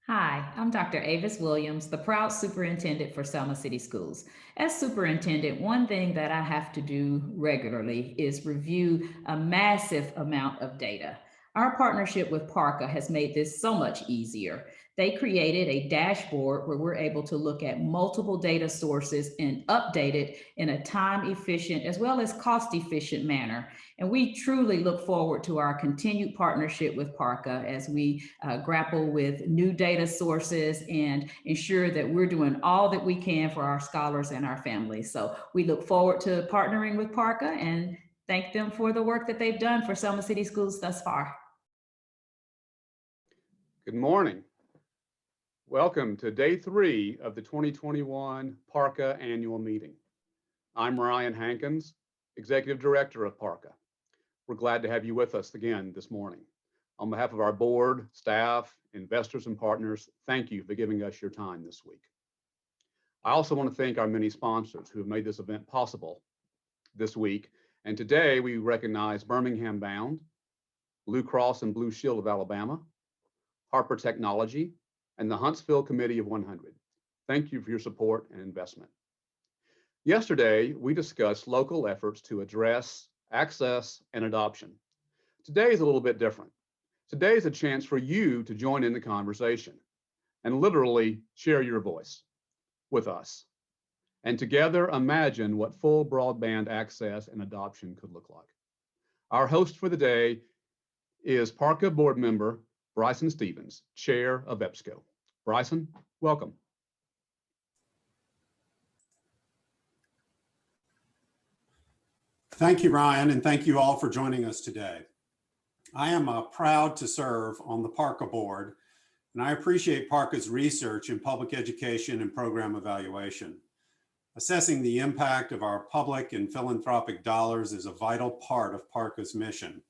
Hi, I'm Dr. Avis Williams, the proud superintendent for Selma City Schools. As superintendent, one thing that I have to do regularly is review a massive amount of data. Our partnership with PARCA has made this so much easier. They created a dashboard where we're able to look at multiple data sources and update it in a time efficient as well as cost efficient manner. And we truly look forward to our continued partnership with PARCA as we grapple with new data sources and ensure that we're doing all that we can for our scholars and our families. So we look forward to partnering with PARCA and thank them for the work that they've done for Selma City Schools thus far. Good morning. Welcome to day 3 of the 2021 PARCA Annual Meeting. I'm Ryan Hankins, Executive Director of PARCA. We're glad to have you with us again this morning. On behalf of our board, staff, investors, and partners, thank you for giving us your time this week. I also want to thank our many sponsors who have made this event possible this week. And today we recognize Birmingham Bound, Blue Cross and Blue Shield of Alabama, Harper Technology, and the Huntsville Committee of 100. Thank you for your support and investment. Yesterday, we discussed local efforts to address access and adoption. Today is a little bit different. Today is a chance for you to join in the conversation and literally share your voice with us. And together imagine what full broadband access and adoption could look like. Our host for the day is PARCA board member Bryson Stevens, chair of EBSCO. Bryson, welcome. Thank you, Ryan, and thank you all for joining us today. I am proud to serve on the PARCA board, and I appreciate PARCA's research in public education and program evaluation. Assessing the impact of our public and philanthropic dollars is a vital part of PARCA's mission.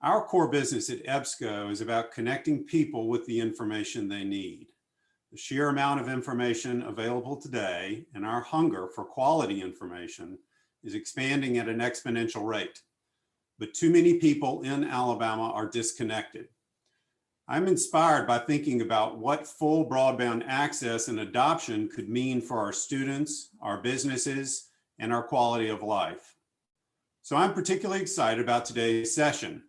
Our core business at EBSCO is about connecting people with the information they need. The sheer amount of information available today and our hunger for quality information is expanding at an exponential rate. But too many people in Alabama are disconnected. I'm inspired by thinking about what full broadband access and adoption could mean for our students, our businesses, and our quality of life. So I'm particularly excited about today's session.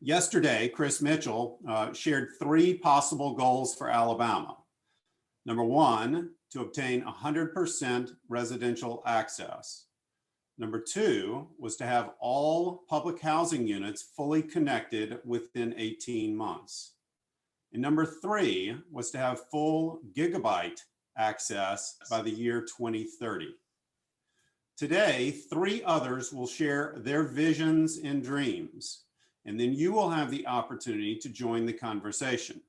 Yesterday, Chris Mitchell shared 3 possible goals for Alabama. Number 1, to obtain 100% residential access. Number 2 was to have all public housing units fully connected within 18 months. And number 3 was to have full gigabyte access by the year 2030. Today, 3 others will share their visions and dreams, and then you will have the opportunity to join the conversation.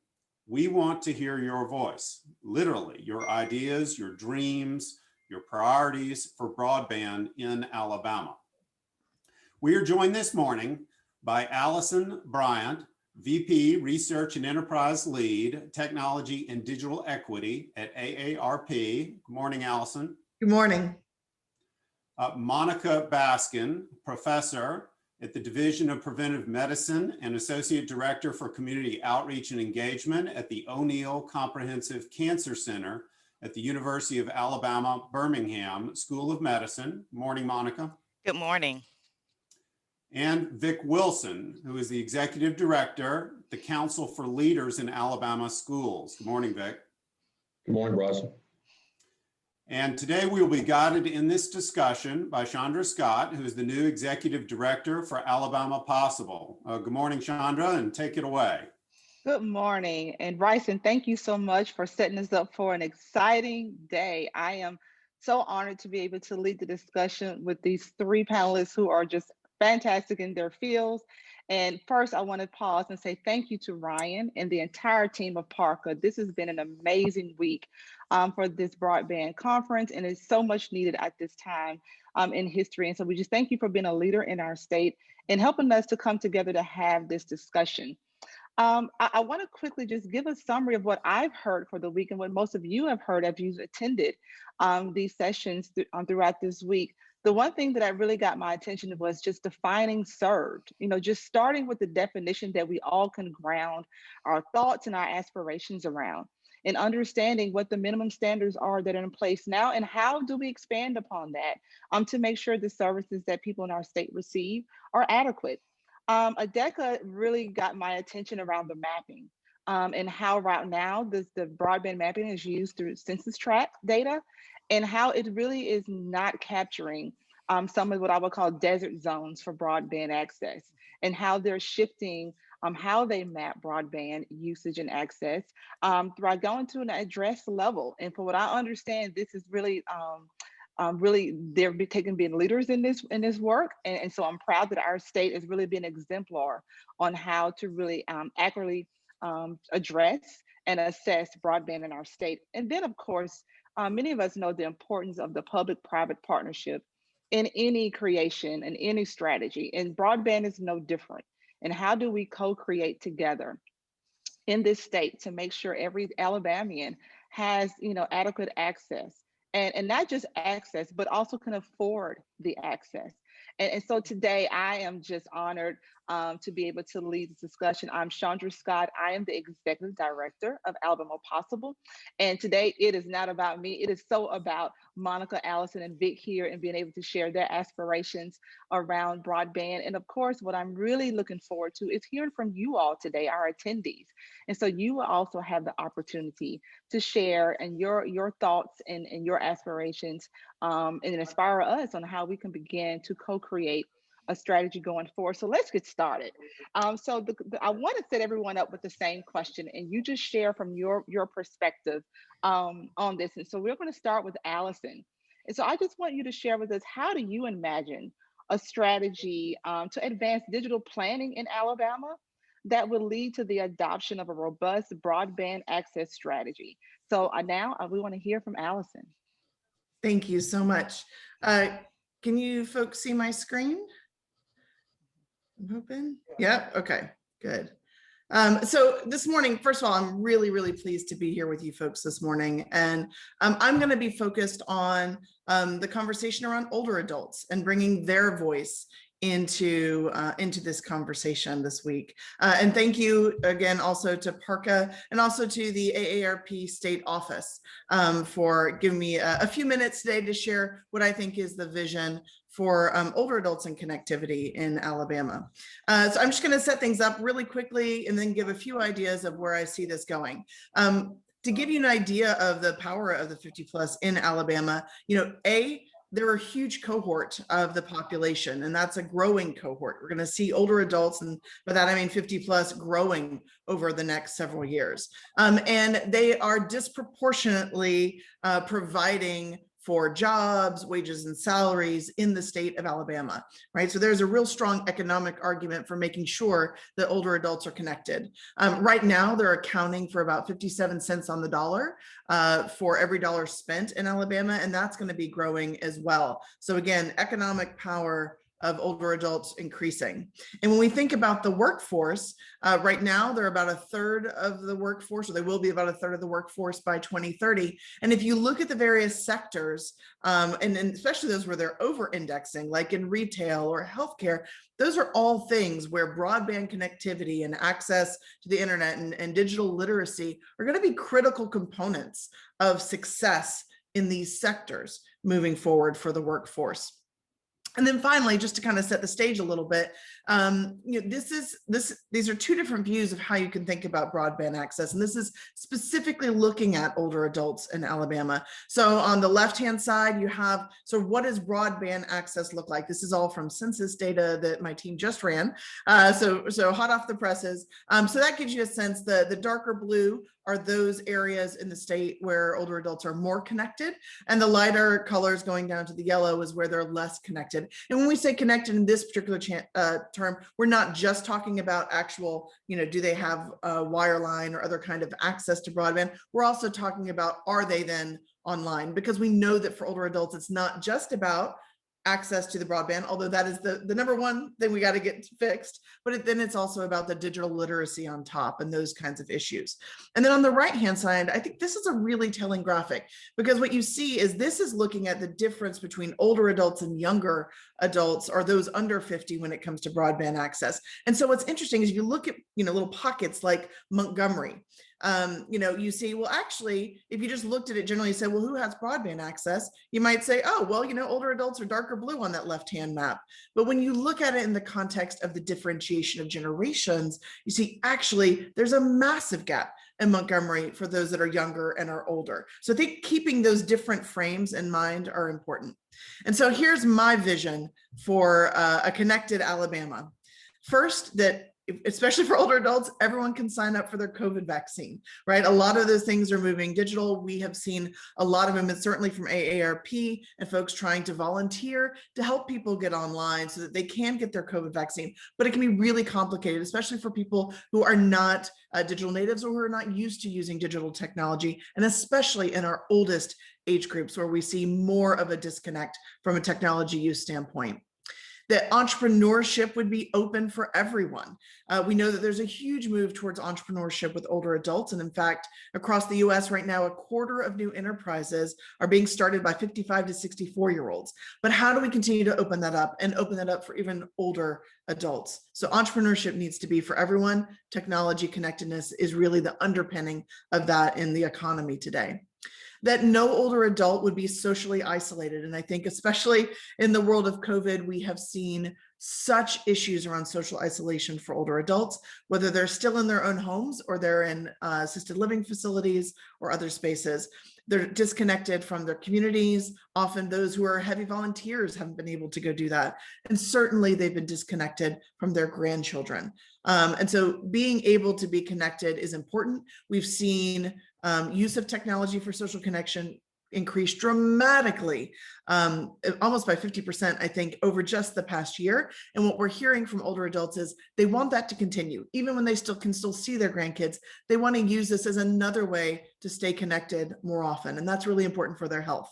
We want to hear your voice, literally, your ideas, your dreams, your priorities for broadband in Alabama. We are joined this morning by Alison Bryant, VP Research and Enterprise Lead, Technology and Digital Equity at AARP. Good morning, Alison. Good morning. Monica Baskin, Professor at the Division of Preventive Medicine and Associate Director for Community Outreach and Engagement at the O'Neill Comprehensive Cancer Center at the University of Alabama, Birmingham School of Medicine. Good morning, Monica. Good morning. And Vic Wilson, who is the Executive Director, the Council for Leaders in Alabama Schools. Good morning, Vic. Good morning, Bryson. And today we will be guided in this discussion by Chandra Scott, who is the new Executive Director for Alabama Possible. Good morning, Chandra, and take it away. Good morning. And Bryson, thank you so much for setting us up for an exciting day. I am so honored to be able to lead the discussion with these 3 panelists who are just fantastic in their fields. And first, I want to pause and say thank you to Ryan and the entire team of PARCA. This has been an amazing week for this broadband conference, and it's so much needed at this time in history. And so we just thank you for being a leader in our state and helping us to come together to have this discussion. I want to quickly just give a summary of what I've heard for the week and what most of you have heard as you've attended these sessions throughout this week. the one thing that I really got my attention was just defining served, just starting with the definition that we all can ground our thoughts and our aspirations around, and understanding what the minimum standards are that are in place now and how do we expand upon that to make sure the services that people in our state receive are adequate. ADECA really got my attention around the mapping and how right now the broadband mapping is used through census tract data, and how it really is not capturing some of what I would call desert zones for broadband access, and how they're shifting how they map broadband usage and access by going to an address level. And for what I understand, this is really really they're being leaders in this work, and so I'm proud that our state has really been exemplar on how to really accurately address and assess broadband in our state. And then, of course, many of us know the importance of the public-private partnership in any creation and any strategy, and broadband is no different. And how do we co-create together in this state to make sure every Alabamian has, adequate access, and not just access, but also can afford the access. And so today I am just honored to be able to lead this discussion. I'm Chandra Scott. I am the Executive Director of Alabama Possible. And today it is not about me. It is so about Monica, Alison, and Vic here, and being able to share their aspirations around broadband. And of course, what I'm really looking forward to is hearing from you all today, our attendees. And so you will also have the opportunity to share and your thoughts and your aspirations and inspire us on how we can begin to co-create a strategy going forward. So let's get started. I want to set everyone up with the same question, and you just share from your perspective on this. And so we're going to start with Alison. And so I just want you to share with us, how do you imagine a strategy to advance digital planning in Alabama that will lead to the adoption of a robust broadband access strategy? So now we want to hear from Alison. Thank you so much. Can you folks see my screen? I'm hoping. Yep. Okay, good. So this morning, first of all, I'm really, really pleased to be here with you folks this morning. And I'm going to be focused on the conversation around older adults and bringing their voice into this conversation this week. And thank you again also to PARCA and also to the AARP state office for giving me a few minutes today to share what I think is the vision for older adults and connectivity in Alabama. So I'm just going to set things up really quickly and then give a few ideas of where I see this going. To give you an idea of the power of the 50 plus in Alabama, there are a huge cohort of the population, and that's a growing cohort. We're going to see older adults, and by that I mean 50 plus, growing over the next several years. And they are disproportionately providing for jobs, wages, and salaries in the state of Alabama, right? So there's a real strong economic argument for making sure that older adults are connected. Right now, they're accounting for about 57 cents on the dollar for every dollar spent in Alabama, and that's going to be growing as well. So again, economic power of older adults increasing. And when we think about the workforce, right now they're about a third of the workforce, or they will be about a third of the workforce by 2030. And if you look at the various sectors, and especially those where they're over-indexing, like in retail or healthcare, those are all things where broadband connectivity and access to the internet and digital literacy are going to be critical components of success in these sectors moving forward for the workforce. And then finally, just to kind of set the stage a little bit, these are two different views of how you can think about broadband access. And this is specifically looking at older adults in Alabama. So on the left-hand side, you have, so what does broadband access look like? This is all from census data that my team just ran. So hot off the presses. So that gives you a sense. The darker blue are those areas in the state where older adults are more connected, and the lighter colors going down to the yellow is where they're less connected. And when we say connected in this particular term, we're not just talking about actual, do they have a wireline or other kind of access to broadband? We're also talking about, are they then online? Because we know that for older adults, it's not just about access to the broadband, although that is the number one thing we got to get fixed. But then it's also about the digital literacy on top and those kinds of issues. And then on the right-hand side, I think this is a really telling graphic, because what you see is this is looking at the difference between older adults and younger adults, or those under 50, when it comes to broadband access. And so what's interesting is you look at, little pockets like Montgomery. You see, well, actually, if you just looked at it generally, you say, well, who has broadband access? You might say, oh, well, older adults are darker blue on that left-hand map. But when you look at it in the context of the differentiation of generations, you see, actually, there's a massive gap in Montgomery for those that are younger and are older. So I think keeping those different frames in mind are important. And so here's my vision for a connected Alabama. First, that especially for older adults, everyone can sign up for their COVID vaccine, right? A lot of those things are moving digital. We have seen a lot of movement, certainly from AARP and folks trying to volunteer to help people get online so that they can get their COVID vaccine. But it can be really complicated, especially for people who are not digital natives or who are not used to using digital technology, and especially in our oldest age groups where we see more of a disconnect from a technology use standpoint. That entrepreneurship would be open for everyone. We know that there's a huge move towards entrepreneurship with older adults. And in fact, across the US right now, 1/4 of new enterprises are being started by 55 to 64-year-olds. But how do we continue to open that up and open that up for even older adults? So entrepreneurship needs to be for everyone. Technology connectedness is really the underpinning of that in the economy today. That no older adult would be socially isolated. And I think especially in the world of COVID, we have seen such issues around social isolation for older adults, whether they're still in their own homes or they're in assisted living facilities or other spaces. They're disconnected from their communities. Often those who are heavy volunteers haven't been able to go do that. And certainly they've been disconnected from their grandchildren. And so being able to be connected is important. We've seen use of technology for social connection increased dramatically, almost by 50%, I think, over just the past year. And what we're hearing from older adults is they want that to continue. Even when they can still see their grandkids, they want to use this as another way to stay connected more often. And that's really important for their health.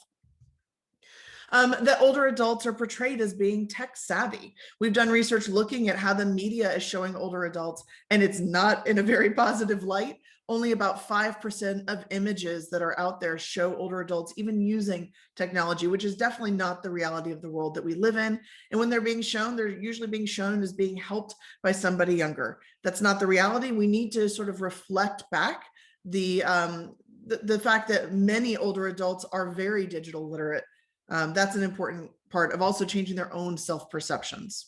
That older adults are portrayed as being tech savvy. We've done research looking at how the media is showing older adults, and it's not in a very positive light. Only about 5% of images that are out there show older adults even using technology, which is definitely not the reality of the world that we live in. And when they're being shown, they're usually being shown as being helped by somebody younger. That's not the reality. We need to sort of reflect back the fact that many older adults are very digital literate. That's an important part of also changing their own self-perceptions.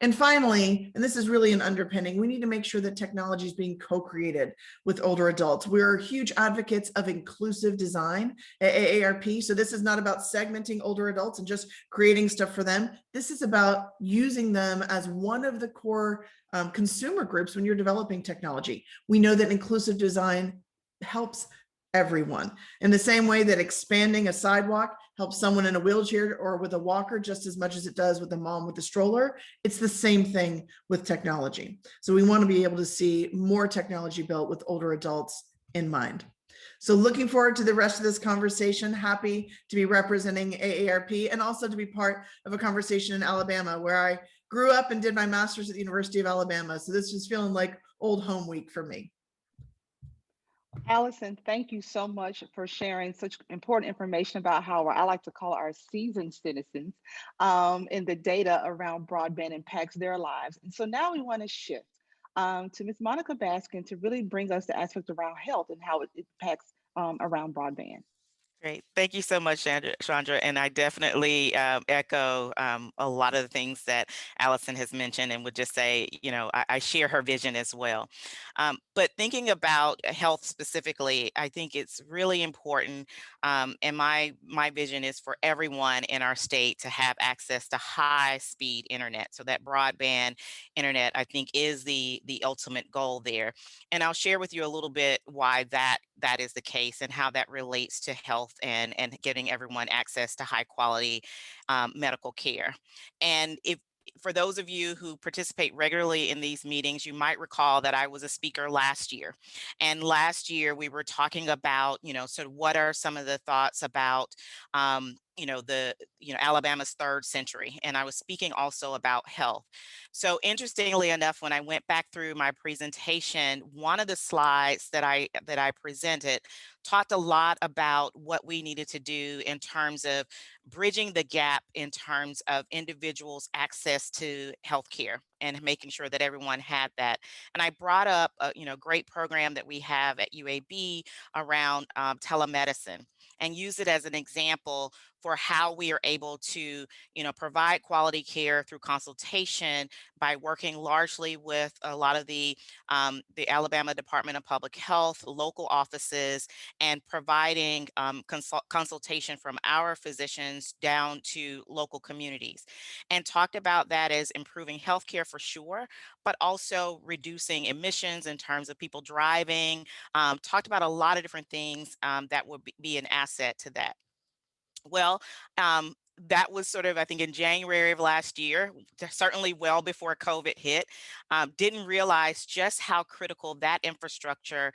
And finally, and this is really an underpinning, we need to make sure that technology is being co-created with older adults. We're huge advocates of inclusive design at AARP. So this is not about segmenting older adults and just creating stuff for them. This is about using them as one of the core consumer groups when you're developing technology. We know that inclusive design helps everyone. In the same way that expanding a sidewalk helps someone in a wheelchair or with a walker just as much as it does with a mom with a stroller, it's the same thing with technology. So we want to be able to see more technology built with older adults in mind. So looking forward to the rest of this conversation, happy to be representing AARP and also to be part of a conversation in Alabama where I grew up and did my master's at the University of Alabama. So this is feeling like old home week for me. Alison, thank you so much for sharing such important information about how I like to call our seasoned citizens and the data around broadband impacts their lives. And so now we want to shift to Ms. Monica Baskin to really bring us the aspect around health and how it impacts around broadband. Great. Thank you so much, Chandra. And I definitely echo a lot of the things that Alison has mentioned and would just say, I share her vision as well. But thinking about health specifically, I think it's really important. And my vision is for everyone in our state to have access to high-speed internet. So that broadband internet, I think, is the ultimate goal there. And I'll share with you a little bit why that is the case and how that relates to health and getting everyone access to high quality medical care. And for those of you who participate regularly in these meetings, you might recall that I was a speaker last year. And last year we were talking about, sort of what are some of the thoughts about Alabama's third century. And I was speaking also about health. So interestingly enough, when I went back through my presentation, one of the slides that I presented talked a lot about what we needed to do in terms of bridging the gap in terms of individuals' access to healthcare and making sure that everyone had that. And I brought up a great program that we have at UAB around telemedicine, and use it as an example for how we are able to, provide quality care through consultation by working largely with a lot of the Alabama Department of Public Health, local offices, and providing consultation from our physicians down to local communities. And talked about that as improving healthcare for sure, but also reducing emissions in terms of people driving. Talked about a lot of different things that would be an asset to that. Well, that was sort of, I think, in January of last year, certainly well before COVID hit. Didn't realize just how critical that infrastructure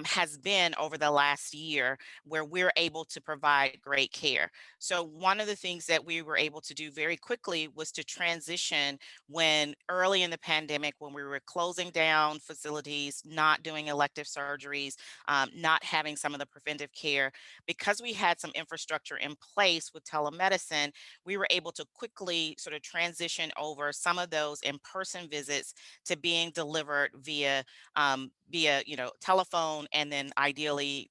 has been over the last year, where we're able to provide great care. So one of the things that we were able to do very quickly was to transition when early in the pandemic, when we were closing down facilities, not doing elective surgeries, not having some of the preventive care, because we had some infrastructure in place with telemedicine, we were able to quickly sort of transition over some of those in-person visits to being delivered via telephone, and then ideally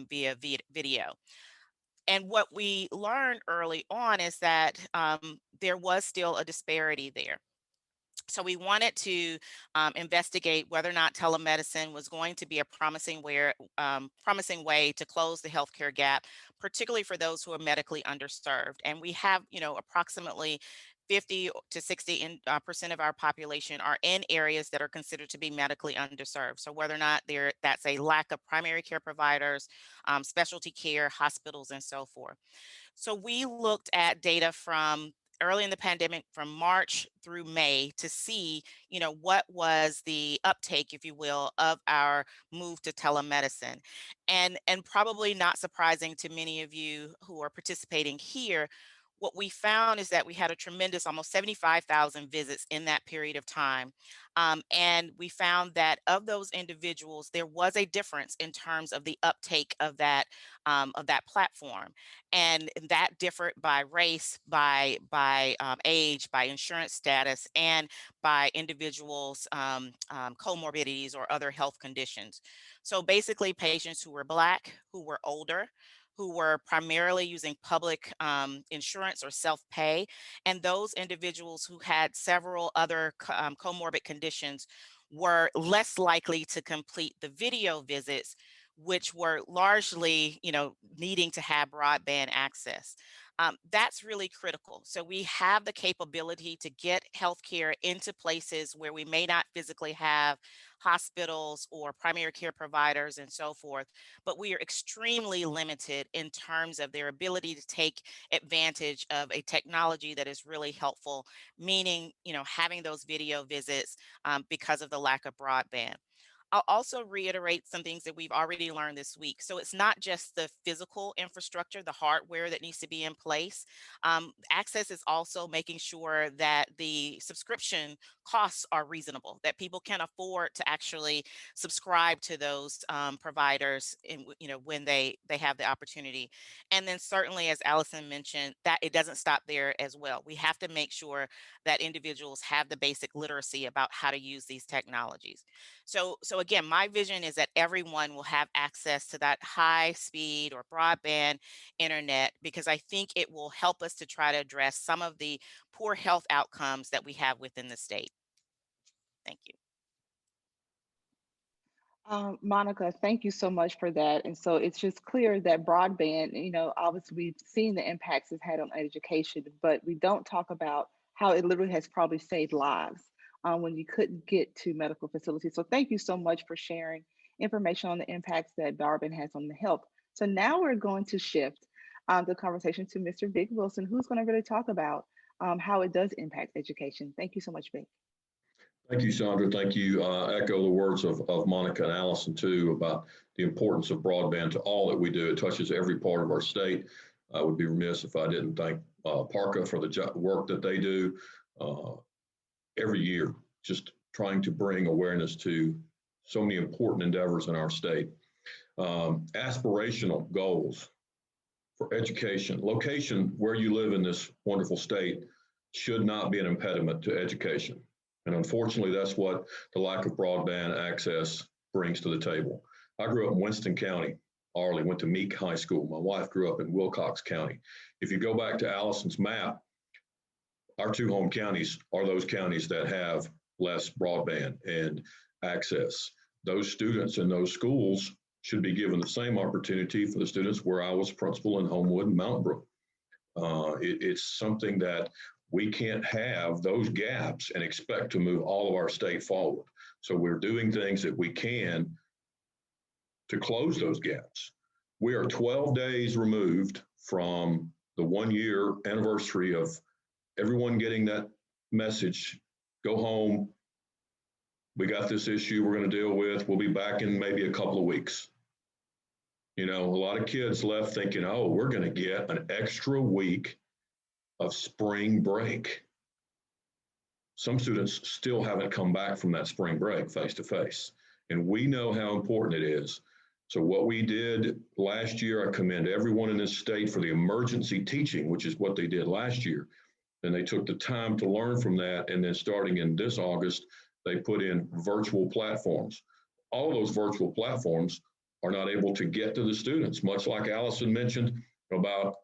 via video. And what we learned early on is that there was still a disparity there. So we wanted to investigate whether or not telemedicine was going to be a promising way to close the healthcare gap, particularly for those who are medically underserved. And we have, approximately 50 to 60% of our population are in areas that are considered to be medically underserved. So whether or not that's a lack of primary care providers, specialty care, hospitals, and so forth. So we looked at data from early in the pandemic, from March through May, to see, what was the uptake, if you will, of our move to telemedicine. And probably not surprising to many of you who are participating here, what we found is that we had a tremendous, almost 75,000 visits in that period of time. And we found that of those individuals, there was a difference in terms of the uptake of that platform. And that differed by race, by age, by insurance status, and by individuals' comorbidities or other health conditions. So basically, patients who were Black, who were older, who were primarily using public insurance or self-pay, and those individuals who had several other comorbid conditions were less likely to complete the video visits, which were largely, needing to have broadband access. That's really critical. So we have the capability to get healthcare into places where we may not physically have hospitals or primary care providers and so forth, but we are extremely limited in terms of their ability to take advantage of a technology that is really helpful, meaning, having those video visits because of the lack of broadband. I'll also reiterate some things that we've already learned this week. So it's not just the physical infrastructure, the hardware that needs to be in place. Access is also making sure that the subscription costs are reasonable, that people can afford to actually subscribe to those providers when they have the opportunity. And then certainly, as Alison mentioned, that it doesn't stop there as well. We have to make sure that individuals have the basic literacy about how to use these technologies. So again, my vision is that everyone will have access to that high speed or broadband internet, because I think it will help us to try to address some of the poor health outcomes that we have within the state. Thank you. Monica, thank you so much for that. And so it's just clear that broadband, obviously we've seen the impacts it's had on education, but we don't talk about how it literally has probably saved lives when you couldn't get to medical facilities. So thank you so much for sharing information on the impacts that broadband has on the health. So now we're going to shift the conversation to Mr. Vic Wilson, who's going to really talk about how it does impact education. Thank you so much, Vic. Thank you, Chandra. Thank you. Echo the words of Monica and Alison too about the importance of broadband to all that we do. It touches every part of our state. I would be remiss if I didn't thank PARCA for the work that they do every year, just trying to bring awareness to so many important endeavors in our state. Aspirational goals for education. Location, where you live in this wonderful state, should not be an impediment to education. And unfortunately, that's what the lack of broadband access brings to the table. I grew up in Winston County, Arley, went to Meek High School. My wife grew up in Wilcox County. If you go back to Alison's map, our two home counties are those counties that have less broadband and access. Those students in those schools should be given the same opportunity for the students where I was principal in Homewood and Mountain Brook. It's something that we can't have those gaps and expect to move all of our state forward. So we're doing things that we can to close those gaps. We are 12 days removed from the 1-year anniversary of everyone getting that message, go home, we got this issue we're going to deal with, we'll be back in maybe a couple of weeks. You know, a lot of kids left thinking, oh, we're going to get an extra week of spring break. Some students still haven't come back from that spring break face to face. And we know how important it is. So what we did last year, I commend everyone in this state for the emergency teaching, which is what they did last year. And they took the time to learn from that. And then starting in this August, they put in virtual platforms. All of those virtual platforms are not able to get to the students, much like Alison mentioned about,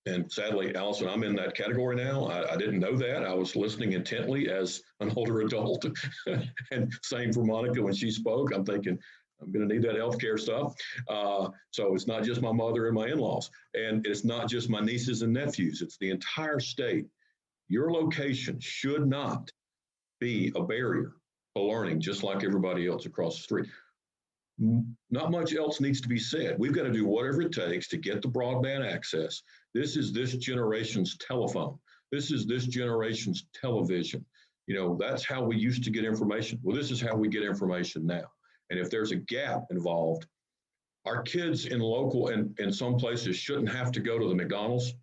and sadly, Alison, I'm in that category now. I didn't know that. I was listening intently as an older adult. And same for Monica when she spoke. I'm thinking, I'm going to need that healthcare stuff. So it's not just my mother and my in-laws, and it's not just my nieces and nephews. It's the entire state. Your location should not be a barrier to learning, just like everybody else across the street. Not much else needs to be said. We've got to do whatever it takes to get the broadband access. This is this generation's telephone. This is this generation's television. You know, that's how we used to get information. Well, this is how we get information now. And if there's a gap involved, our kids in local and in some places shouldn't have to go to the McDonald's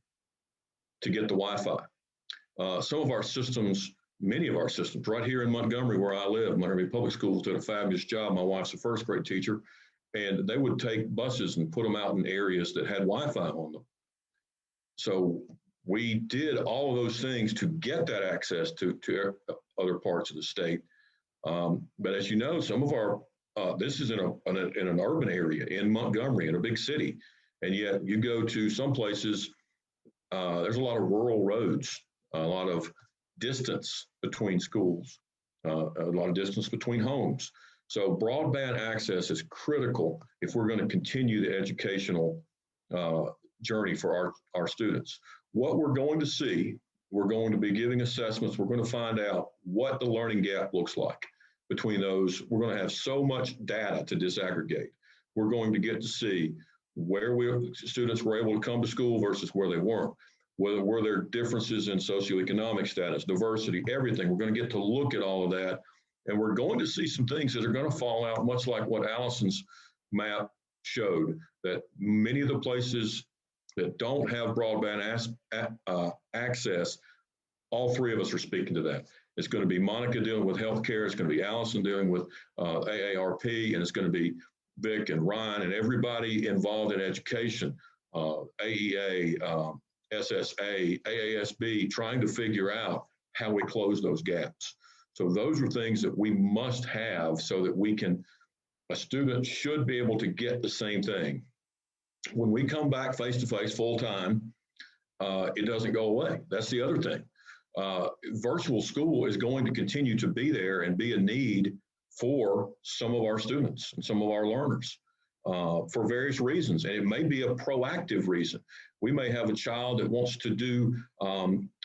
to get the Wi-Fi. Some of our systems, many of our systems, right here in Montgomery where I live, Montgomery Public Schools did a fabulous job. My wife's a first grade teacher, and they would take buses and put them out in areas that had Wi-Fi on them. So we did all of those things to get that access to other parts of the state. But as you know, some of our this is in an urban area in Montgomery, in a big city, and yet you go to some places, there's a lot of rural roads, a lot of distance between schools, a lot of distance between homes. So broadband access is critical if we're going to continue the educational journey for our students. What we're going to see, we're going to be giving assessments. We're going to find out what the learning gap looks like between those. We're going to have so much data to disaggregate. We're going to get to see where students were able to come to school versus where they weren't. Were there differences in socioeconomic status, diversity, everything. We're going to get to look at all of that. And we're going to see some things that are going to fall out, much like what Alison's map showed, that many of the places that don't have broadband access, all three of us are speaking to that. It's going to be Monica dealing with healthcare. It's going to be Alison dealing with AARP, and it's going to be Vic and Ryan and everybody involved in education, AEA, SSA, AASB, trying to figure out how we close those gaps. So those are things that we must have so that a student should be able to get the same thing. When we come back face-to-face full-time, it doesn't go away. That's the other thing. Virtual school is going to continue to be there and be a need for some of our students and some of our learners for various reasons. And it may be a proactive reason. We may have a child that wants to do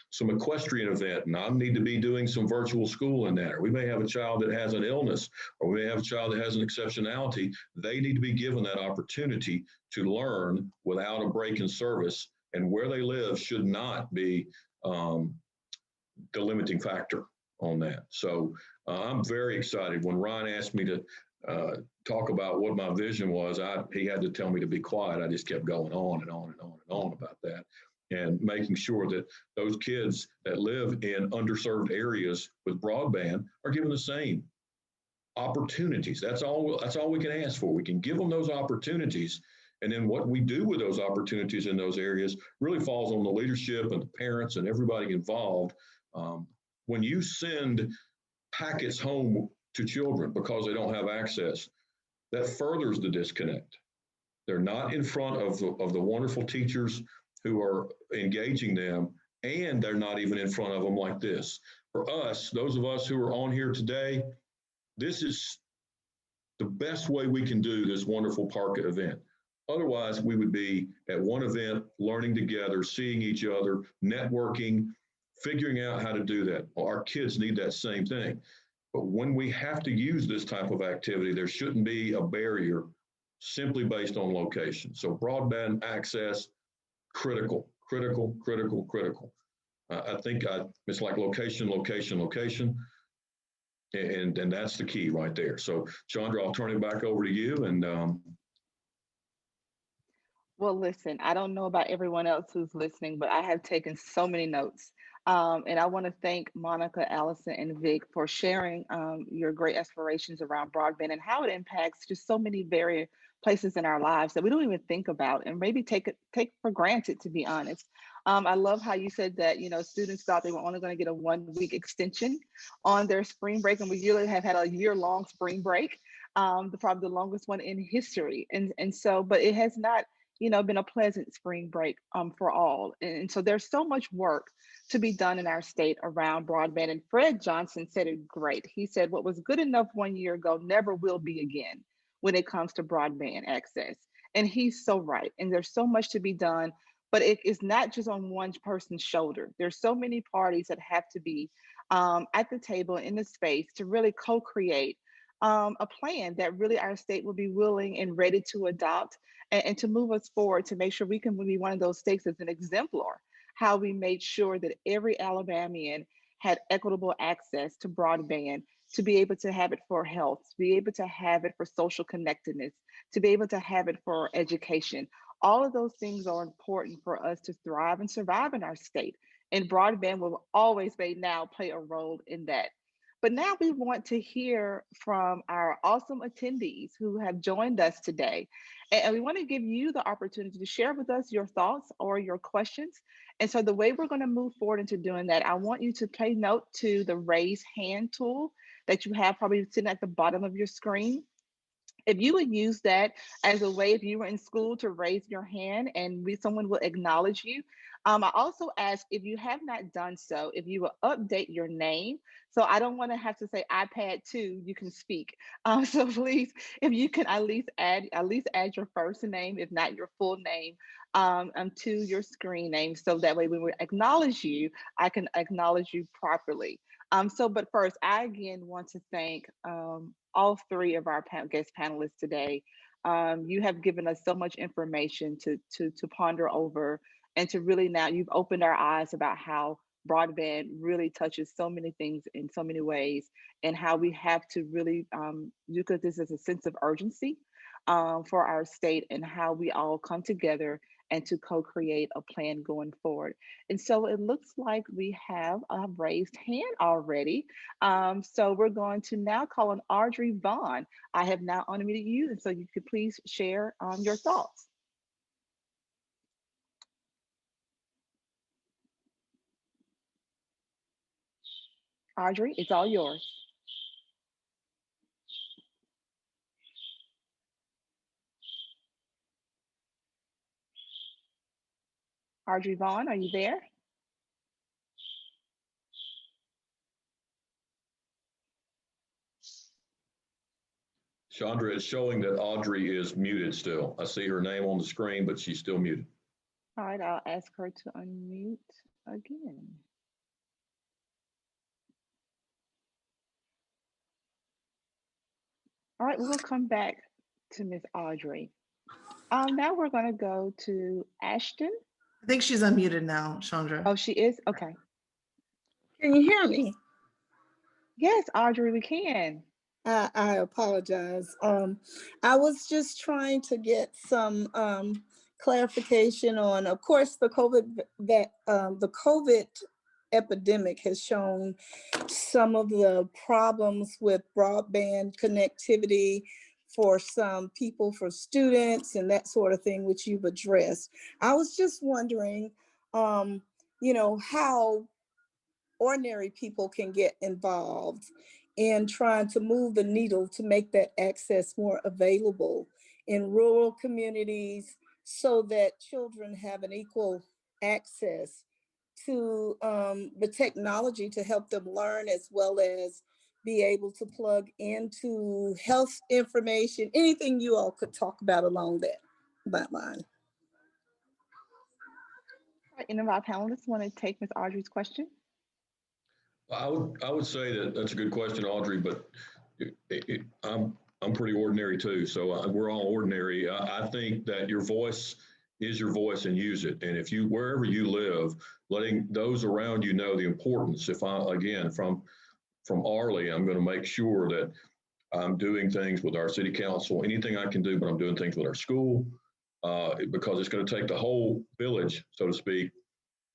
some equestrian event, and I need to be doing some virtual school in that. Or we may have a child that has an illness, or we may have a child that has an exceptionality. They need to be given that opportunity to learn without a break in service, and where they live should not be the limiting factor on that. So I'm very excited. When Ryan asked me to talk about what my vision was, he had to tell me to be quiet. I just kept going on and on and on and on about that, and making sure that those kids that live in underserved areas with broadband are given the same opportunities. That's all we can ask for. We can give them those opportunities. And then what we do with those opportunities in those areas really falls on the leadership and the parents and everybody involved. When you send packets home to children because they don't have access, that furthers the disconnect. They're not in front of the wonderful teachers who are engaging them, and they're not even in front of them like this. For us, those of us who are on here today, this is the best way we can do this wonderful PARCA event. Otherwise, we would be at one event, learning together, seeing each other, networking, figuring out how to do that. Well, our kids need that same thing. But when we have to use this type of activity, there shouldn't be a barrier simply based on location. So broadband access, critical, critical, critical, critical. I think it's like location, location, location. And that's the key right there. So Chandra, I'll turn it back over to you. And Well, listen, I don't know about everyone else who's listening, but I have taken so many notes. And I want to thank Monica, Alison, and Vic for sharing your great aspirations around broadband and how it impacts just so many various places in our lives that we don't even think about and maybe take for granted, to be honest. I love how you said that, students thought they were only going to get a 1-week extension on their spring break, and we usually have had a year-long spring break, probably the longest one in history. And so, but it has not been a pleasant spring break for all. And so there's so much work to be done in our state around broadband. And Fred Johnson said it great. He said, what was good enough 1 year ago never will be again when it comes to broadband access. And he's so right. And there's so much to be done, but it is not just on one person's shoulder. There's so many parties that have to be at the table in the space to really co-create a plan that really our state will be willing and ready to adopt and to move us forward to make sure we can be one of those states as an exemplar, how we made sure that every Alabamian had equitable access to broadband, to be able to have it for health, to be able to have it for social connectedness, to be able to have it for education. All of those things are important for us to thrive and survive in our state. And broadband will always play a role in that. But now we want to hear from our awesome attendees who have joined us today. And we want to give you the opportunity to share with us your thoughts or your questions. And so the way we're going to move forward into doing that, I want you to pay note to the raise hand tool that you have probably sitting at the bottom of your screen. If you would use that as a way, if you were in school, to raise your hand and someone will acknowledge you. I also ask, if you have not done so, if you will update your name. So I don't want to have to say iPad 2, you can speak. So please, if you can at least add your first name, if not your full name, to your screen name. So that way when we acknowledge you, I can acknowledge you properly. But first, I again want to thank all three of our guest panelists today. You have given us so much information to ponder over, and to really, now you've opened our eyes about how broadband really touches so many things in so many ways, and how we have to really look at this as a sense of urgency for our state, and how we all come together and to co-create a plan going forward. And so it looks like we have a raised hand already. So we're going to now call on Audrey Vaughan. I have now unmuted you, and so you could please share your thoughts. Audrey, it's all yours. Audrey Vaughan, are you there? Chandra, it's showing that Audrey is muted still. I see her name on the screen, but she's still muted. All right, I'll ask her to unmute again. All right, we'll come back to Miss Audrey. Now we're going to go to Ashton. I think she's unmuted now, Chandra. Oh, she is? Okay. Can you hear me? Yes, Audrey, we can. I apologize. I was just trying to get some clarification on, of course, the COVID epidemic has shown some of the problems with broadband connectivity for some people, for students and that sort of thing, which you've addressed. I was just wondering, how ordinary people can get involved in trying to move the needle to make that access more available in rural communities so that children have an equal access to the technology to help them learn, as well as be able to plug into health information, anything you all could talk about along that line. Any of our panelists want to take Ms. Audrey's question? I would say that that's a good question, Audrey, but I'm pretty ordinary too. So we're all ordinary. I think that your voice is your voice and use it. And if you, wherever you live, letting those around you know the importance. If I, again, from Arley, I'm going to make sure that I'm doing things with our city council, anything I can do, but I'm doing things with our school because it's going to take the whole village, so to speak,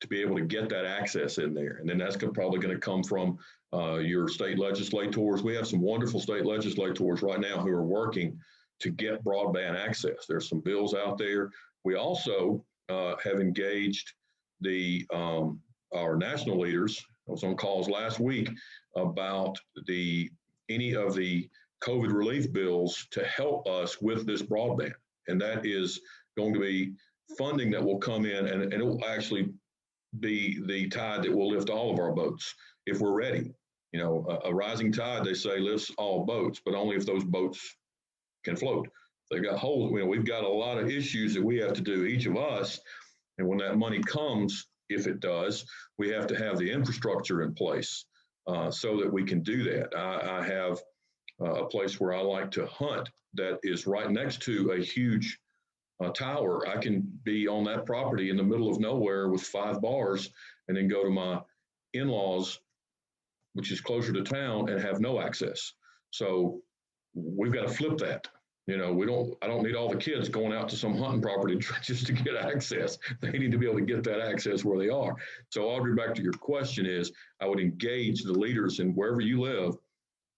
to be able to get that access in there. And then that's probably going to come from your state legislators. We have some wonderful state legislators right now who are working to get broadband access. There's some bills out there. We also have engaged our national leaders. I was on calls last week about any of the COVID relief bills to help us with this broadband. And that is going to be funding that will come in, and it will actually be the tide that will lift all of our boats if we're ready. You know, a rising tide, they say, lifts all boats, but only if those boats can float. They've got holes. You know, we've got a lot of issues that we have to do, each of us. And when that money comes, if it does, we have to have the infrastructure in place so that we can do that. I have a place where I like to hunt that is right next to a huge tower. I can be on that property in the middle of nowhere with 5 bars and then go to my in-laws, which is closer to town, and have no access. So we've got to flip that. You know, I don't need all the kids going out to some hunting property just to get access. They need to be able to get that access where they are. So Audrey, back to your question is, I would engage the leaders in wherever you live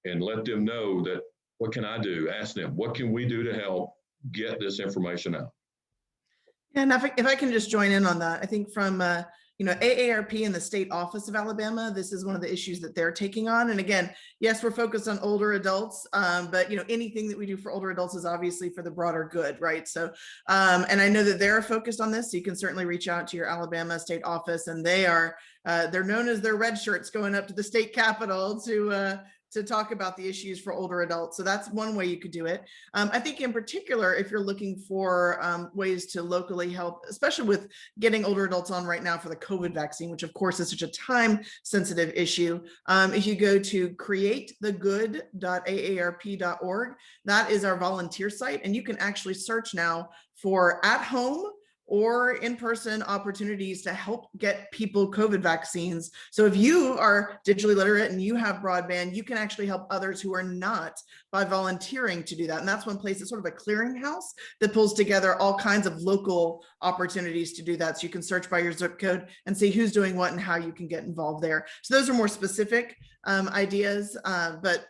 and let them know that, what can I do? Ask them, what can we do to help get this information out? And if I can just join in on that, I think from AARP and the State Office of Alabama, this is one of the issues that they're taking on. And again, yes, we're focused on older adults, but anything that we do for older adults is obviously for the broader good, right? So, and I know that they're focused on this. So you can certainly reach out to your Alabama State Office, and they're known as their red shirts going up to the state capitol to talk about the issues for older adults. So that's one way you could do it. I think in particular, if you're looking for ways to locally help, especially with getting older adults on right now for the COVID vaccine, which of course is such a time sensitive issue. If you go to createthegood.aarp.org, that is our volunteer site. And you can actually search now for at home or in-person opportunities to help get people COVID vaccines. So if you are digitally literate and you have broadband, you can actually help others who are not by volunteering to do that. And that's one place, it's sort of a clearinghouse that pulls together all kinds of local opportunities to do that. So you can search by your zip code and see who's doing what and how you can get involved there. So those are more specific ideas, but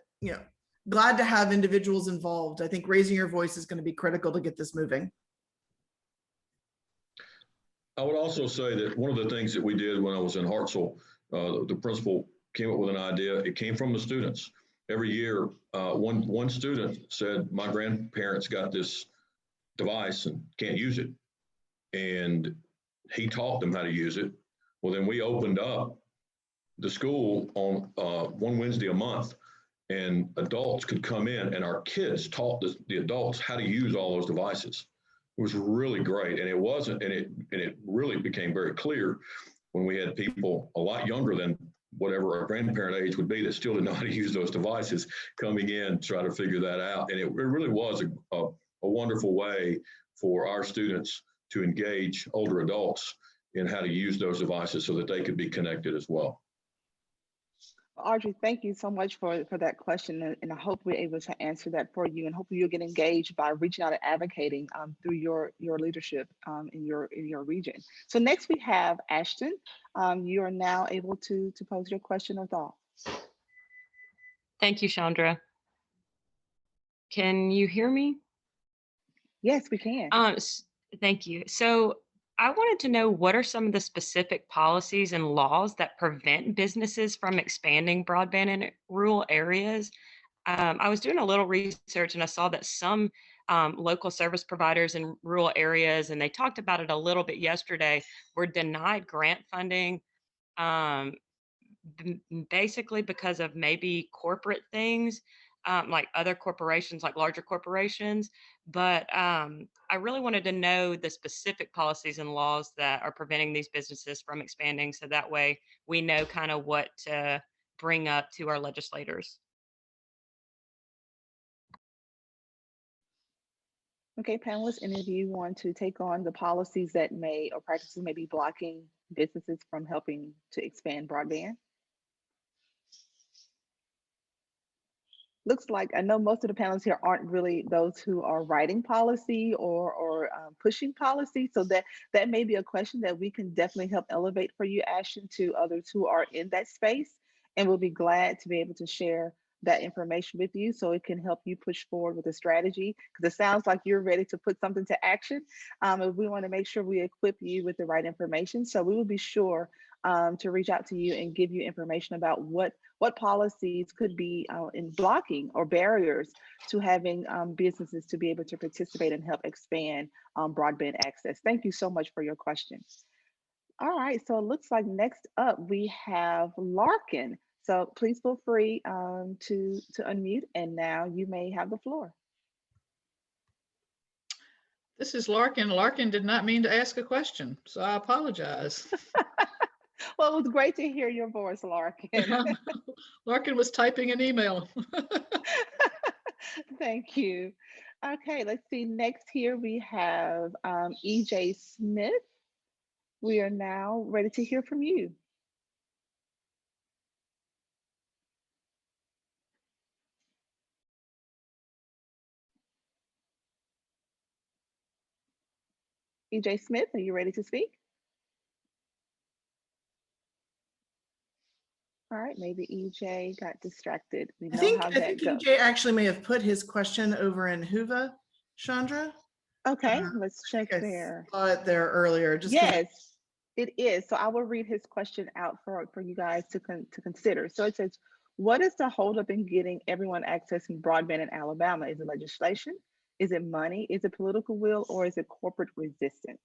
glad to have individuals involved. I think raising your voice is going to be critical to get this moving. I would also say that one of the things that we did when I was in Hartselle, the principal came up with an idea. It came from the students. Every year, one student said, my grandparents got this device and can't use it. And he taught them how to use it. Well, then we opened up the school on one Wednesday a month, and adults could come in, and our kids taught the adults how to use all those devices. It was really great. And it really became very clear when we had people a lot younger than whatever our grandparent age would be that still didn't know how to use those devices coming in, try to figure that out. And it really was a wonderful way for our students to engage older adults in how to use those devices so that they could be connected as well. Audrey, thank you so much for that question, and I hope we're able to answer that for you, and hopefully you'll get engaged by reaching out and advocating through your leadership in your region. So next we have Ashton. You are now able to pose your question or thought. Thank you, Chandra. Can you hear me? Yes, we can. Thank you. So I wanted to know, what are some of the specific policies and laws that prevent businesses from expanding broadband in rural areas? I was doing a little research and I saw that some local service providers in rural areas, and they talked about it a little bit yesterday, were denied grant funding, basically because of maybe corporate things, like other corporations, like larger corporations. But I really wanted to know the specific policies and laws that are preventing these businesses from expanding, so that way we know kind of what to bring up to our legislators. Okay, panelists, any of you want to take on the policies that may, or practices may be blocking businesses from helping to expand broadband? Looks like, I know most of the panelists here aren't really those who are writing policy or pushing policy. So that may be a question that we can definitely help elevate for you, Ashton, to others who are in that space. And we'll be glad to be able to share that information with you so it can help you push forward with a strategy, because it sounds like you're ready to put something to action. And we want to make sure we equip you with the right information. So we will be sure to reach out to you and give you information about what policies could be in blocking or barriers to having businesses to be able to participate and help expand broadband access. Thank you so much for your question. All right, so it looks like next up we have Larkin. So please feel free to unmute, and now you may have the floor. This is Larkin. Larkin did not mean to ask a question, so I apologize. Well, it was great to hear your voice, Larkin. Larkin was typing an email. Thank you. Okay, let's see. Next here we have EJ Smith. We are now ready to hear from you. EJ Smith, are you ready to speak? All right, maybe EJ got distracted. We know how that goes. EJ actually may have put his question over in Hoover, Chandra. Okay, let's check there. I saw it there earlier. Yes, it is. So I will read his question out for you guys to consider. So it says, what is the holdup in getting everyone accessing broadband in Alabama? Is it legislation? Is it money? Is it political will? Or is it corporate resistance?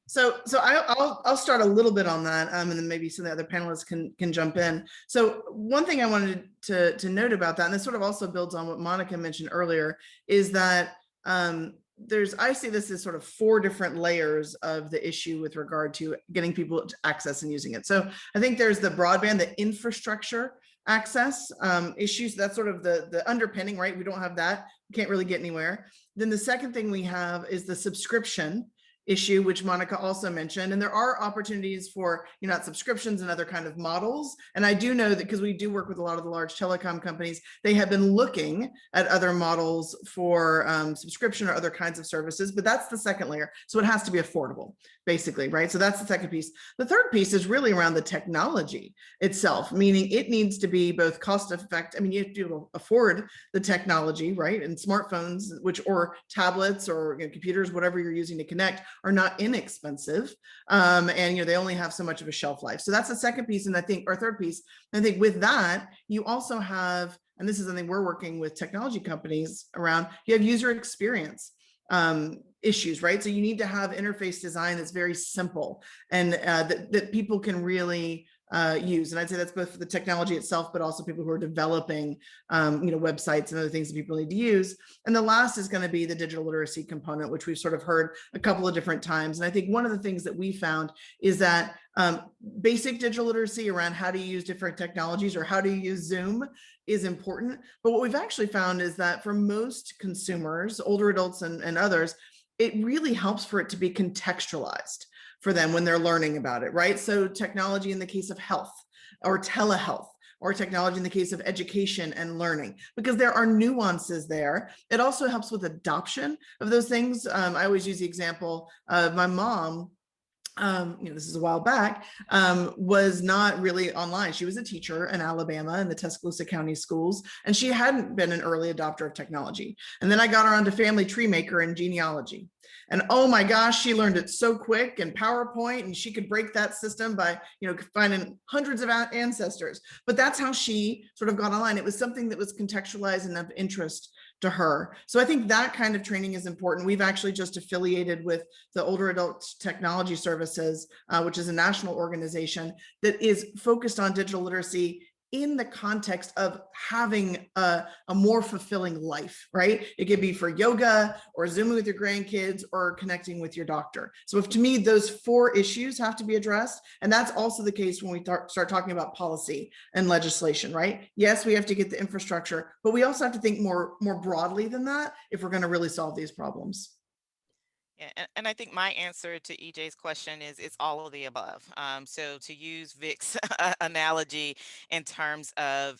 So I'll start a little bit on that, and then maybe some of the other panelists can jump in. So one thing I wanted to note about that, and this sort of also builds on what Monica mentioned earlier, is that I see this as sort of 4 different layers of the issue with regard to getting people to access and using it. So I think there's the broadband, the infrastructure access issues. That's sort of the underpinning, right? We don't have that, we can't really get anywhere. Then the second thing we have is the subscription issue, which Monica also mentioned. And there are opportunities for, subscriptions and other kind of models. And I do know that because we do work with a lot of the large telecom companies, they have been looking at other models for subscription or other kinds of services, but that's the second layer. So it has to be affordable, basically, right? So that's the second piece. The third piece is really around the technology itself, meaning it needs to be both cost effective. I mean, you have to afford the technology, right? And smartphones, or tablets or computers, whatever you're using to connect, are not inexpensive, and they only have so much of a shelf life. So that's the second piece, and I think our third piece. I think with that, you also have, and this is something we're working with technology companies around. You have user experience issues, right? So you need to have interface design that's very simple and that people can really use. And I'd say that's both for the technology itself, but also people who are developing, websites and other things that people need to use. And the last is going to be the digital literacy component, which we've sort of heard a couple of different times. And I think one of the things that we found is that basic digital literacy around how to use different technologies or how to use Zoom is important. But what we've actually found is that for most consumers, older adults and others, it really helps for it to be contextualized for them when they're learning about it, right? So technology in the case of health, or telehealth, or technology in the case of education and learning, because there are nuances there. It also helps with adoption of those things. I always use the example of my mom. This is a while back, was not really online. She was a teacher in Alabama in the Tuscaloosa County schools, and she hadn't been an early adopter of technology. And then I got her onto Family Tree Maker and genealogy. And oh my gosh, she learned it so quick, and PowerPoint, and she could break that system by, finding hundreds of ancestors. But that's how she sort of got online. It was something that was contextualized and of interest to her. So I think that kind of training is important. We've actually just affiliated with the Older Adult Technology Services, which is a national organization that is focused on digital literacy in the context of having a more fulfilling life, right? It could be for yoga or Zooming with your grandkids or connecting with your doctor. So if, to me, those 4 issues have to be addressed, and that's also the case when we start talking about policy and legislation, right? Yes, we have to get the infrastructure, but we also have to think more broadly than that if we're going to really solve these problems. Yeah, and I think my answer to EJ's question is it's all of the above. So to use Vic's analogy in terms of,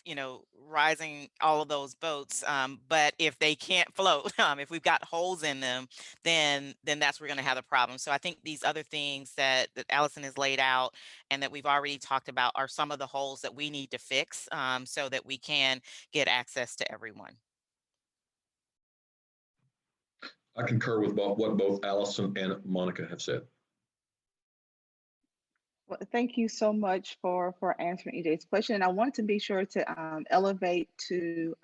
rising all of those boats, but if they can't float, if we've got holes in them, then that's where we're going to have a problem. So I think these other things that Alison has laid out and that we've already talked about are some of the holes that we need to fix, so that we can get access to everyone. I concur with what both Alison and Monica have said. Well, thank you so much for answering EJ's question. And I wanted to be sure to elevate to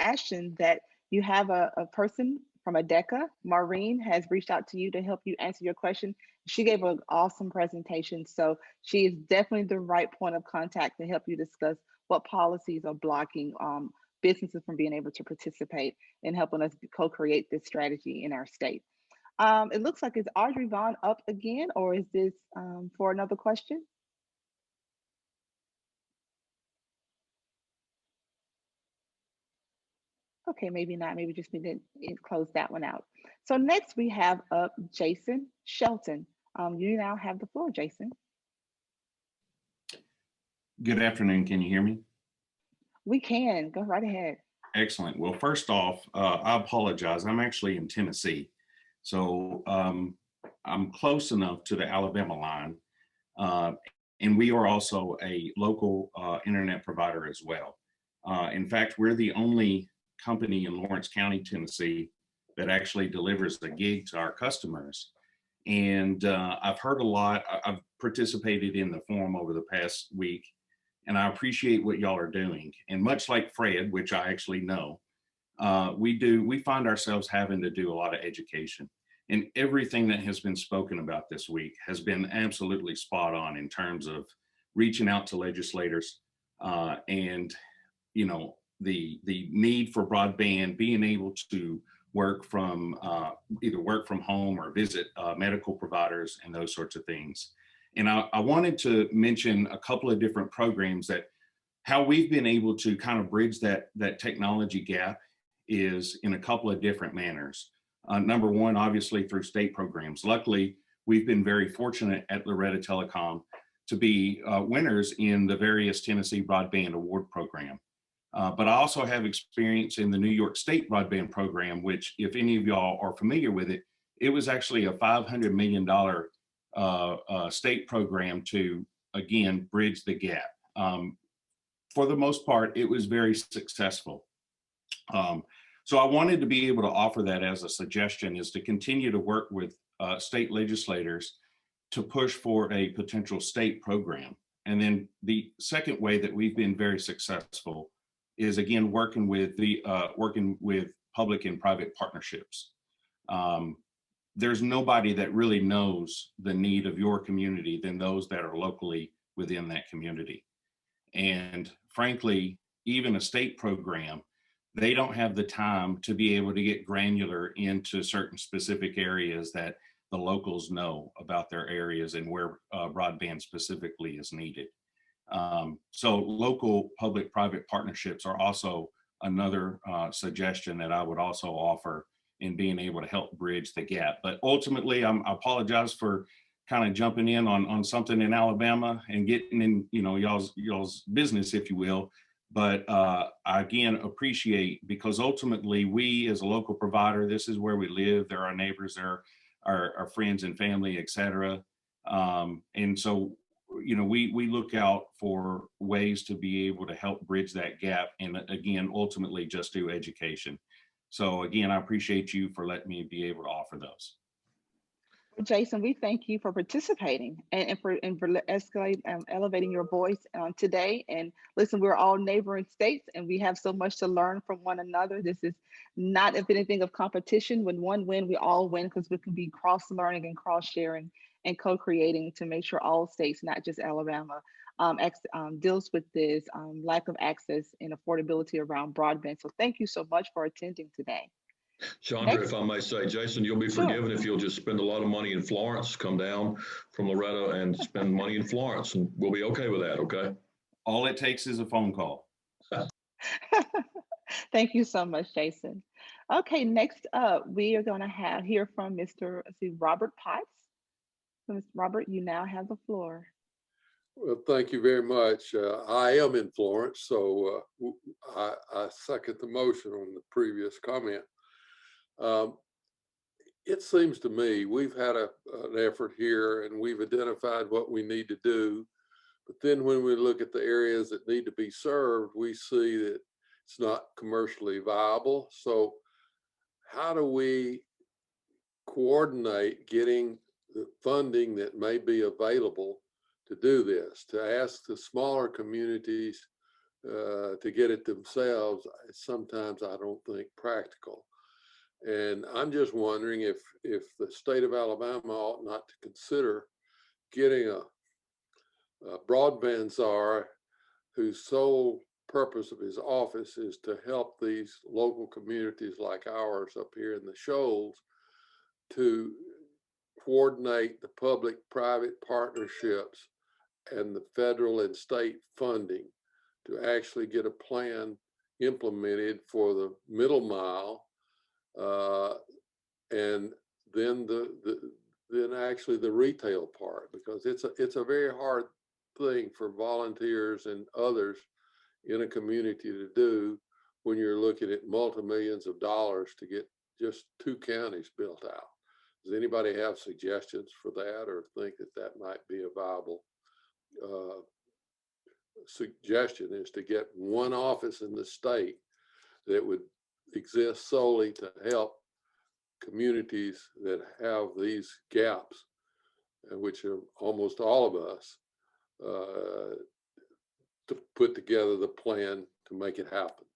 Ashton that you have a person from ADECA. Maureen has reached out to you to help you answer your question. She gave an awesome presentation. So she is definitely the right point of contact to help you discuss what policies are blocking businesses from being able to participate in helping us co-create this strategy in our state. It looks like, is Audrey Vaughan up again, or is this for another question? Okay, maybe not. Maybe just need to close that one out. So next we have up Jason Shelton. You now have the floor, Jason. Good afternoon. Can you hear me? We can. Go right ahead. Excellent. Well, first off, I apologize. I'm actually in Tennessee. So I'm close enough to the Alabama line. And we are also a local internet provider as well. In fact, we're the only company in Lawrence County, Tennessee, that actually delivers the gig to our customers. And I've heard a lot. I've participated in the forum over the past week, and I appreciate what y'all are doing. And much like Fred, which I actually know, we find ourselves having to do a lot of education. And everything that has been spoken about this week has been absolutely spot on in terms of reaching out to legislators and, the need for broadband, being able to work from either work from home or visit medical providers and those sorts of things. And I wanted to mention a couple of different programs that how we've been able to kind of bridge that technology gap is in a couple of different manners. Number one, obviously through state programs. Luckily, we've been very fortunate at Loretta Telecom to be winners in the various Tennessee Broadband Award Program. But I also have experience in the New York State Broadband Program, which, if any of y'all are familiar with it, it was actually a $500 million state program to, again, bridge the gap. For the most part, it was very successful. So I wanted to be able to offer that as a suggestion, is to continue to work with state legislators to push for a potential state program. And then the second way that we've been very successful is, again, working with public and private partnerships. There's nobody that really knows the need of your community than those that are locally within that community. And frankly, even a state program, they don't have the time to be able to get granular into certain specific areas that the locals know about their areas and where broadband specifically is needed. So local public-private partnerships are also another suggestion that I would also offer in being able to help bridge the gap. But ultimately, I apologize for kind of jumping in on something in Alabama and getting in, you know, y'all's business, if you will. But I again appreciate, because ultimately we as a local provider, this is where we live. They're our neighbors, they're our friends and family, et cetera. And so, you know, we look out for ways to be able to help bridge that gap, and again, ultimately just do education. So again, I appreciate you for letting me be able to offer those. Jason, we thank you for participating and for elevating your voice today. And listen, we're all neighboring states and we have so much to learn from one another. This is not, if anything, of competition. When one win, we all win, because we can be cross-learning and cross-sharing and co-creating to make sure all states, not just Alabama, deals with this lack of access and affordability around broadband. So thank you so much for attending today. Chandra, if I may say, Jason, you'll be forgiven Sure. if you'll just spend a lot of money in Florence, come down from Loretto and spend money in Florence, and we'll be okay with that, okay? All it takes is a phone call. Thank you so much, Jason. Okay, next up, we are going to hear from Mr. Robert Potts. So, Mr. Robert, you now have the floor. Well, thank you very much. I am in Florence, so I second the motion on the previous comment. It seems to me we've had an effort here and we've identified what we need to do. But then when we look at the areas that need to be served, we see that it's not commercially viable. So how do we coordinate getting the funding that may be available to do this, to ask the smaller communities to get it themselves? Sometimes I don't think practical. And I'm just wondering if the state of Alabama ought not to consider getting a broadband czar whose sole purpose of his office is to help these local communities like ours up here in the Shoals to coordinate the public-private partnerships and the federal and state funding to actually get a plan implemented for the middle mile, and then then actually the retail part, because it's a very hard thing for volunteers and others in a community to do when you're looking at multi-millions of dollars to get just 2 counties built out. Does anybody have suggestions for that, or think that that might be a viable suggestion, is to get one office in the state that would exist solely to help communities that have these gaps, which are almost all of us, to put together the plan to make it happen?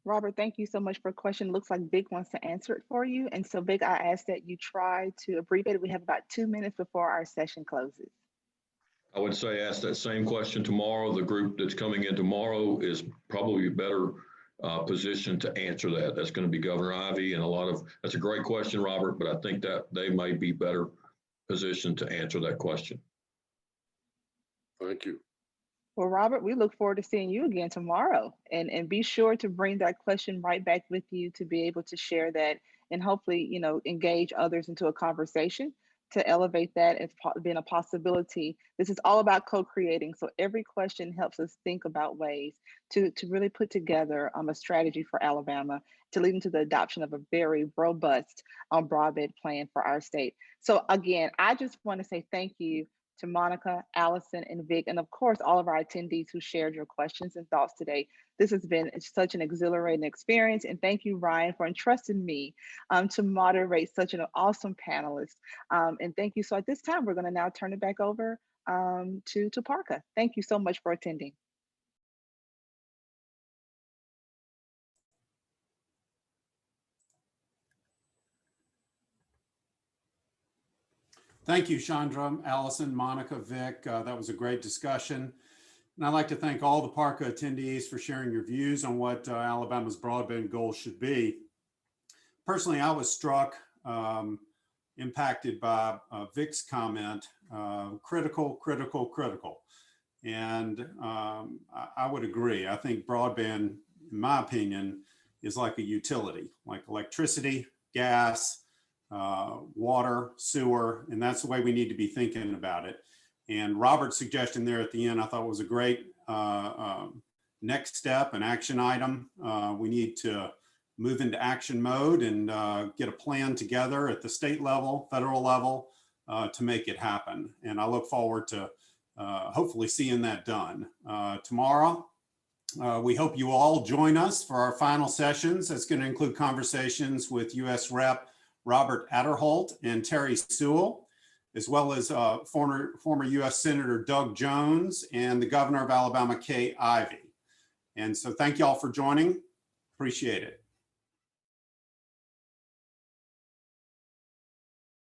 Robert, thank you so much for a question. Looks like Vic wants to answer it for you. And so Vic, I ask that you try to abbreviate it. We have about 2 minutes before our session closes. I would say ask that same question tomorrow. The group that's coming in tomorrow is probably better positioned to answer that. That's going to be Governor Ivey, and that's a great question, Robert, but I think that they might be better positioned to answer that question. Thank you. Well, Robert, we look forward to seeing you again tomorrow, and be sure to bring that question right back with you to be able to share that and hopefully, you know, engage others into a conversation to elevate that as being a possibility. This is all about co-creating. So every question helps us think about ways to really put together a strategy for Alabama to lead into the adoption of a very robust broadband plan for our state. So again, I just want to say thank you to Monica, Alison, and Vic, and of course, all of our attendees who shared your questions and thoughts today. This has been such an exhilarating experience, and thank you, Ryan, for entrusting me to moderate such an awesome panelist. And thank you. So at this time, we're going to now turn it back over to PARCA. Thank you so much for attending. Thank you, Chandra, Alison, Monica, Vic. That was a great discussion. And I'd like to thank all the PARCA attendees for sharing your views on what Alabama's broadband goals should be. Personally, I was struck, impacted by Vic's comment, critical, critical, critical. And I would agree. I think broadband, in my opinion, is like a utility, like electricity, gas, water, sewer, and that's the way we need to be thinking about it. And Robert's suggestion there at the end, I thought was a great next step, an action item. We need to move into action mode and get a plan together at the state level, federal level to make it happen. And I look forward to hopefully seeing that done. Tomorrow, we hope you all join us for our final sessions. That's going to include conversations with U.S. Rep. Robert Adderholt and Terry Sewell, as well as former U.S. Senator Doug Jones and the Governor of Alabama, Kay Ivey. And so thank you all for joining. Appreciate it.